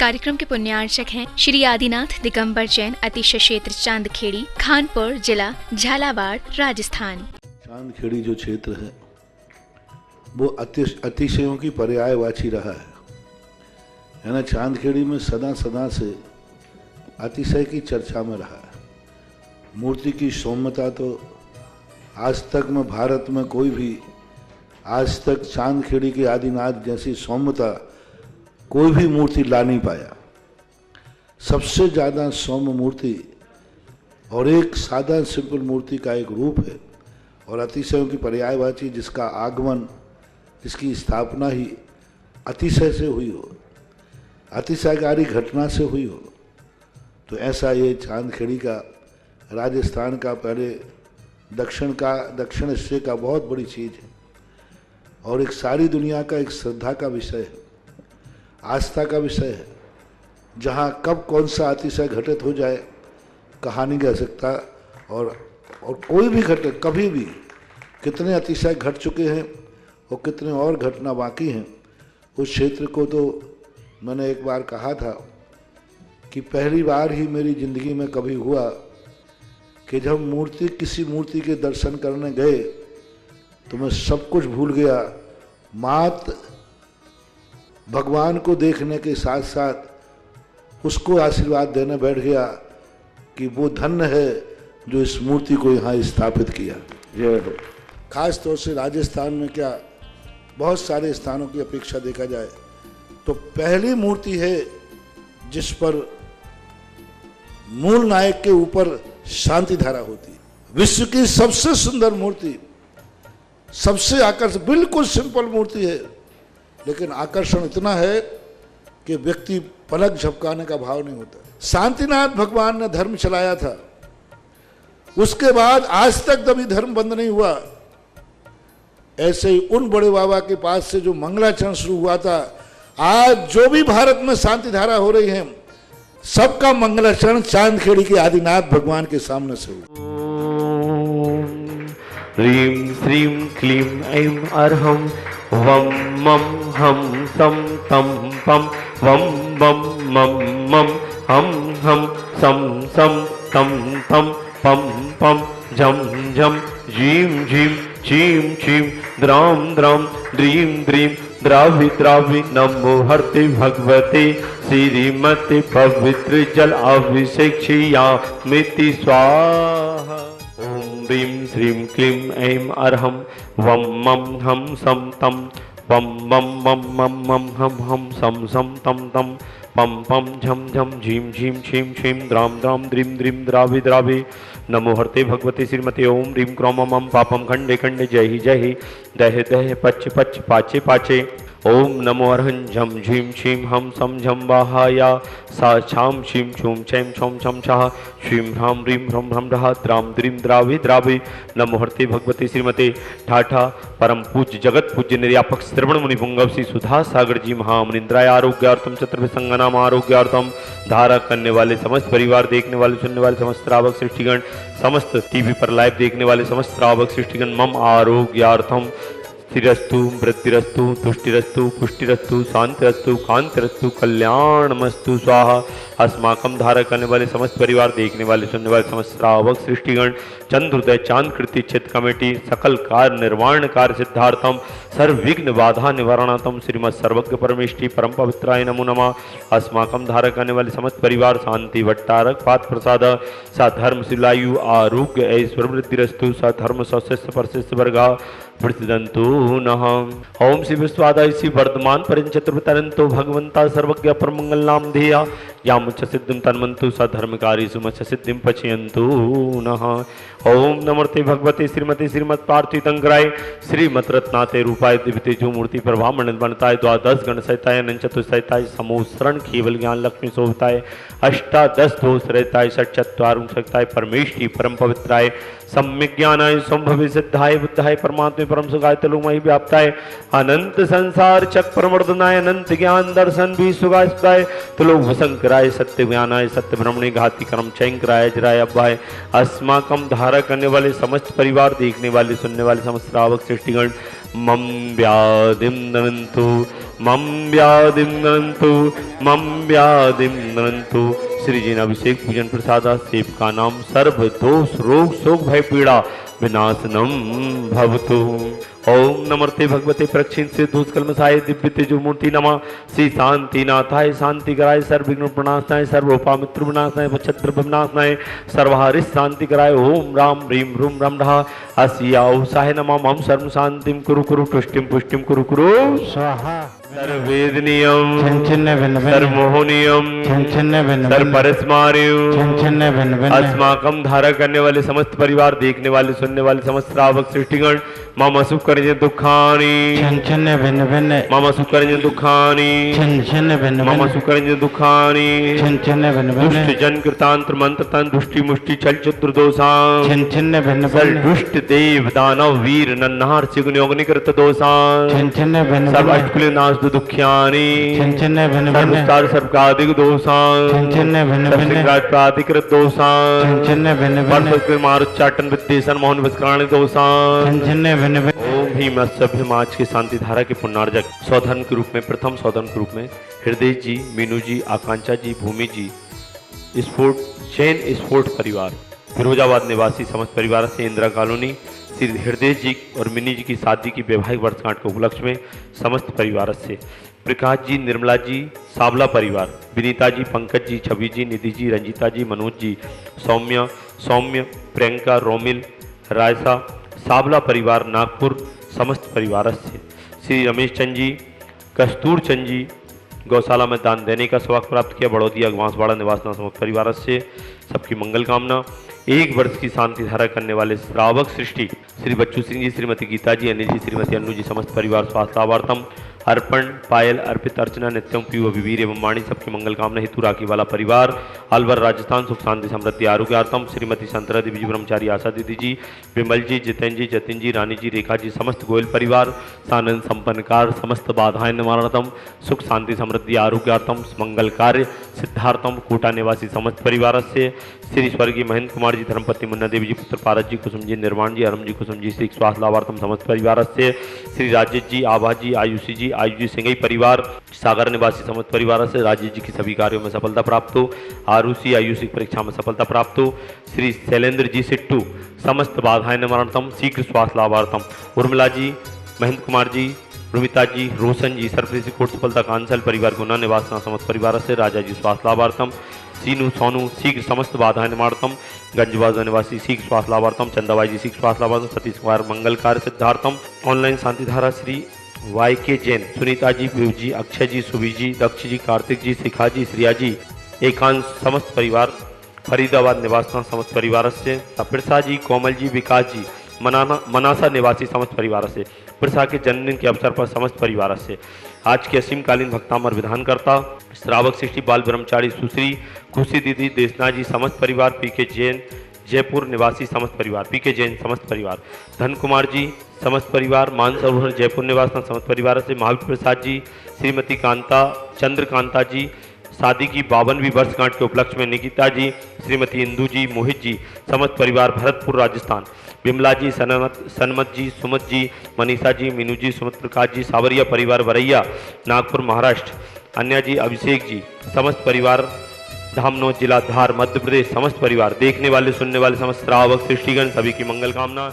कार्यक्रम के पुण्यार्चक हैं श्री आदिनाथ दिगंबर जैन अतिशय क्षेत्र चांदखेड़ी, खानपुर जिला, झालावाड़, राजस्थान। चांदखेड़ी जो क्षेत्र है वो अतिशयों की पर्यायवाची रहा है ना। चांदखेड़ी में सदा सदा से अतिशय की चर्चा में रहा है। मूर्ति की सौम्यता तो आज तक में भारत में कोई भी आज तक चांदखेड़ी के आदिनाथ जैसी सौम्यता कोई भी मूर्ति ला नहीं पाया। सबसे ज़्यादा सौम्य मूर्ति और एक सादा सिंपल मूर्ति का एक रूप है और अतिशयों की पर्यायवाची जिसका आगमन, जिसकी स्थापना ही अतिशय से हुई हो, अतिशयकारी घटना से हुई हो, तो ऐसा ये चांदखेड़ी का राजस्थान का पहले दक्षिण हिस्से का बहुत बड़ी चीज़ है और एक सारी दुनिया का एक श्रद्धा का विषय है, आस्था का विषय है। जहाँ कब कौन सा अतिशय घटित हो जाए कहा नहीं जा सकता और कोई भी घटे कभी भी कितने अतिशय घट चुके हैं और कितने और घटना बाकी हैं। उस क्षेत्र को तो मैंने एक बार कहा था कि पहली बार ही मेरी ज़िंदगी में कभी हुआ कि जब किसी मूर्ति के दर्शन करने गए तो मैं सब कुछ भूल गया। मात भगवान को देखने के साथ साथ उसको आशीर्वाद देने बैठ गया कि वो धन्य है जो इस मूर्ति को यहाँ स्थापित किया। खास तौर से राजस्थान में क्या बहुत सारे स्थानों की अपेक्षा देखा जाए तो पहली मूर्ति है जिस पर मूल नायक के ऊपर शांति धारा होती है। विश्व की सबसे सुंदर मूर्ति, सबसे आकर्षक, बिल्कुल सिंपल मूर्ति है लेकिन आकर्षण इतना है कि व्यक्ति पलक झपकाने का भाव नहीं होता। शांतिनाथ भगवान ने धर्म चलाया था, उसके बाद आज तक कभी धर्म बंद नहीं हुआ। ऐसे ही उन बड़े बाबा के पास से जो मंगलाचरण शुरू हुआ था, आज जो भी भारत में शांति धारा हो रही है सबका मंगलाचरण चांदखेड़ी के आदिनाथ भगवान के सामने से हुआ। ह्रीं श्रीं क्लीं ऐं अर्हं वं मं हम सं तं पं वं मं मं मं हम सं सं तं तं पं पं झं झं झीं झीं चीं चीं द्रां द्रां द्रीं द्रीं द्रावि द्रावि नमो हरते भगवते श्रीमते पवित्र जल अभिषेक्षयामिति स्वाहा। ओम ह्रीं श्रीं क्लीं ऐं अर्हं वं मं हम सं तं पं मं मं मं मं हम सं सं तं तं पं पं झं झं झीं झीं छीं छीं द्रां द्रां द्रीं द्रीं द्रावि द्रावि नमो हरते भगवते श्रीमते ओम ह्रीं क्रोम मम पापम खंडे खंडे जय ही दह दह पच पच पाचे पाचे। ओम नमो अर्हं झं झीं छीं हम सं झं वाहाया सा छां शीं छूं छैं छौं छं छः श्रीं ह्रां ह्रीं ह्रं ह्रं ढः द्रां द्रीं द्रावि द्रावि नमो हरते भगवते श्रीमते ठाठा परम पूज्य जगत पूज्य निर्यापक श्रवण मुनि पुंगव श्री सुधा सागर जी महामनिंद्राय आरोग्यार्थम चतुर्भुजंगनाम आरोग्यार्थम धारा करने वाले समस्त परिवार, देखने वाले सुनने वाले समस्त श्रावक सृष्टिगण, समस्त टीवी पर लाइव देखने वाले समस्त श्रावक सृष्टिगण मम आरोग्यार्थम स्थिरस्तु वृद्धिरस्तु तुष्टिरस्तु पुष्टिरस्तु शांतिरस्तु कांतिरस्तु कल्याणमस्तु स्वाहा। अस्माकं धारा करने वाले समस्त परिवार, देखने वाले सुनने वाले समस्त श्रावक सृष्टिगण, चंद्रोदय चांद कृति चित्त कमेटी, सकल कार्य निर्वाण कार्य सिद्धार्थम सर्वविघ्न बाधा निवारणार्थम श्रीमद सर्वज्ञ परमेष्टि परम पवित्राय नमो नमः। अस्माकं धारा करने वाले समस्त परिवार शांति भट्टारक पात प्रसाद सधर्म शिलायु आरोग्य ऐश्वर्य वृद्धिरस्तु सधर्म सशिष्य परशिष्य वर्गा वृद्धिदन्तु नः। ओम श्री विश्वादाय श्री वर्धमान परिं चतुर्भुतरन्तो भगवंता सर्वज्ञ परमंगल नाम ध्येया यामुच्च सिद्धिं तन्मन्तु सधर्मकारी सुमच्च सिद्धिं पचयन्तु नः। ओम नमोते भगवते श्रीमती श्रीमद पार्थितंकराय श्रीमत रत्नाते रूपाय दिव्यते जो मूर्ति प्रभा मंडल बनताय द्वादश गण सहिताय अनंत चतुर्सहिताय समोसरण केवल ज्ञान लक्ष्मी शोभताय अष्टादश दोष रहताय षट चत्वारुं सकताय परमेष्टि परम पवित्राय सम्यक ज्ञानाय संभवे सिद्धाय बुद्धाय परमात्मे परम सुखाय तलुमयि व्याप्ताय अनंत संसार चक प्रवर्धनाय अनंत ज्ञान दर्शन भी सुगाय तुलोक शंकराय सत्य ज्ञानाय सत्य भ्रमणे घाति कर्म चैंकराय जराय अभ्याय। अस्माकं धारा करने वाले समस्त परिवार, देखने वाले सुनने वाले समस्त श्रावक सृष्टिगण मम व्याधिं दनन्तु मम व्याधिं नरन्तु मम व्याधिं नरन्तु। श्री जी ने अभिषेक पूजन प्रसादा सेवका नाम सर्व दोष रोग शोक भय पीड़ा विनाशनम भवतु। ओम नमस्ते भगवते प्रक्षिण से दुष्कलमसाय दिव्य तेजो मूर्ति नमः। श्री शांति नाथाय शांति कराय सर्वविघ्न प्रणाशनाय सर्वोपामित्र विनाशनाय वक्षत्र विनाशनाय सर्वहारिश शांति कराय। ओम राम ह्रीम रूम रम रहा अस्या उषाय नमः। मम सर्व शांतिम कुरु कुरु तुष्टिम पुष्टिम कुरु कुरु स्वाहा। सर्ववेदनीयम सर्वमोहनीयम सर्वपरस्मार्यम। अस्माकं धारा करने वाले समस्त परिवार, देखने वाले सुनने वाले समस्त श्रावक सृष्टिगण मम सुख करें दुखानी मम सुख करें दुखानी मम सुख करें दुखानी। दुष्ट जन कृतांत्र मंत्र तन दुष्टि मुष्टि छल चतुर दोषान दुष्ट देव दानव वीर नन्हार सिगुन योगनि कृत दोषान सर्व अष्टकुल नाश दुख्यानि सर्वस्तार सर्वकादिक दोषान सर्वराज प्राधिकृत दोषान मारुच्चाटन विद्येशन मोहन विस्कराणि दोषान। ओम भीम सभ्य माच की शांति धारा के पुण्यार्जक सौधर्म के रूप में प्रथम सौधर्म के रूप में हृदय जी, मीनू जी, आकांक्षा जी, भूमि जी, जैन स्फोट परिवार, फिरोजाबाद निवासी समस्त परिवार से इंदिरा कॉलोनी श्री हृदय जी और मिनी जी की शादी की वैवाहिक वर्षगांठ के उपलक्ष्य में समस्त परिवार से प्रकाश जी, निर्मला जी, सावला परिवार, विनीता जी, पंकज जी, छवि जी, निधि जी, रंजीता जी, मनोज जी, सौम्य, प्रियंका, रोमिल, रायसा, सावला परिवार नागपुर समस्त परिवार से श्री रमेश चंद जी, कस्तूर चंद जी गौशाला में दान देने का सौभाग्य प्राप्त किया। बड़ौदिया बांसवाड़ा निवासना समस्त परिवार से सबकी मंगल कामना। 1 वर्ष की शांति धारा करने वाले श्रावक सृष्टि श्री बच्चू सिंह जी, श्रीमती गीता जी, अनिल जी, श्रीमती अन्नू जी समस्त परिवार स्वास्थ्य लाभार्थम। अर्पण, पायल, अर्पित, अर्चना, नित्यम, पीयू, अभिवीर एवं वाणी सबकी मंगल कामना हेतु राखी वाला परिवार अलवर राजस्थान सुख शांति समृद्धि आरोग्यार्थम। श्रीमती संतरा देवी जी, ब्रह्मचारी आशा दीदी जी, विमल जी, जितेंद्र जी, जतिन जी, रानी जी, रेखा जी समस्त गोयल परिवार सानंद संपन्नकार समस्त बाधाएं निवारणार्थम सुख शांति समृद्धि आरोग्यार्थम मंगल कार्य सिद्धार्थम। कोटा निवासी समस्त परिवार से श्री स्वर्गीय महेंद्र कुमार जी, धर्मपत्नी मुन्ना देवी जी, पुत्र पारस जी, कुसुम जी, निर्वाण जी, अरम जी, कुसुम जी, श्री स्वास्थ्य लाभार्थम समस्त परिवार से श्री राजेश जी, आभा जी, आयुषी जी, आयुष जी सिंगई परिवार, सागर निवासी समस्त परिवार से राजेश जी की सभी कार्यों में सफलता प्राप्त हो। आरुषि आयुषी परीक्षा में सफलता प्राप्त हो। श्री शैलेंद्र जी सिट्टू समस्त बाधाएं निवारणार्थम शीघ्र स्वास्थ्य लाभार्थम। उर्मिला जी, महेंद्र कुमार जी, रुमिता जी, रोशन जी सरप्रीति कोट सफलता कांसल परिवार गुना निवासना समस्त परिवार से राजा जी स्वास्थ्य लाभार्थम। सीनू सोनू शीघ्र समस्त बाधाएं निवारतम। गंजबाजा निवासी शीघ्र स्वास्थ्य लाभार्थम। चंदाबाई जी शीघ्र स्वास्थ्य लाभार्थम। सतीश कुमार मंगल कार्य सिद्धार्थम। ऑनलाइन शांति धारा श्री YK जैन, सुनीता जी, पीयू जी, अक्षय जी, सुबी जी, दक्ष जी, कार्तिक जी, शिखा जी, श्रिया जी, एकांश समस्त परिवार फरीदाबाद निवासना समस्त परिवार से प्रसाद जी, कोमल जी, विकास जी, मनासा निवासी समस्त परिवार से प्रसाद के जन्मदिन के अवसर पर समस्त परिवार से आज के असीमकालीन भक्तामर विधान करता श्रावक सृष्टि बाल ब्रह्मचारी सुश्री खुशी दीदी, देशना जी समस्त परिवार, PK जैन जयपुर निवासी समस्त परिवार, PK जैन समस्त परिवार, धन कुमार जी समस्त परिवार, मानसरोवर जयपुर निवासी समस्त परिवार से महावीर प्रसाद जी, श्रीमती कांता चंद्रकांता जी शादी की 52वीं वर्षगांठ के उपलक्ष्य में निकिता जी, श्रीमती इंदू जी, मोहित जी समस्त परिवार भरतपुर राजस्थान, विमला जी, सनमत जी, सुमत जी, मनीषा जी, मीनू जी, सुमत प्रकाश जी, सावरिया परिवार वरैया नागपुर महाराष्ट्र, अन्या जी, अभिषेक जी समस्त परिवार धामनो जिला धार मध्य प्रदेश समस्त परिवार, देखने वाले सुनने वाले समस्त श्रावक सृष्टिगण सभी की मंगल कामना।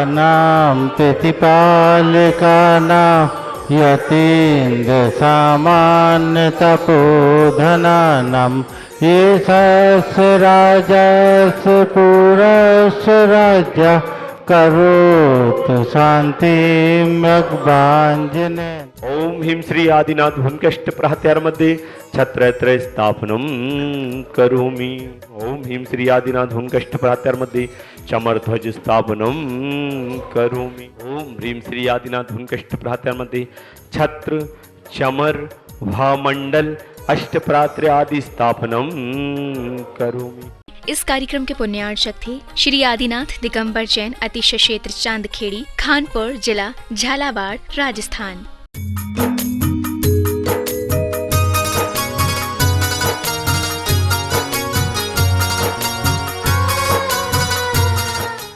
नाम प्रतिपालिका नाम यतीन्द्र सामान्य तपोधनानाम ये सहस्राजस पुरस राज्य करोतु शांति मग्भांजने। ओम ह्रीं श्री आदिनाथ भूमकष्ट प्रहत्यार मध्ये छत्रत्र स्थापनम करोमि। ओम ह्रीं श्री आदिनाथ भूमकष्ट प्रहत्यार मध्ये चमरध्वज स्थापनम करोमि। ओम ह्रीं श्री आदिनाथ भूमकष्ट प्रहत्यार मध्ये छत्र चमर भामंडल अष्टप्रात्र आदि स्थापनम करोमि। इस कार्यक्रम के पुण्यार्चक थे श्री आदिनाथ दिगंबर जैन, अतिशय क्षेत्र चांदखेड़ी, खानपुर जिला झालावाड़ राजस्थान।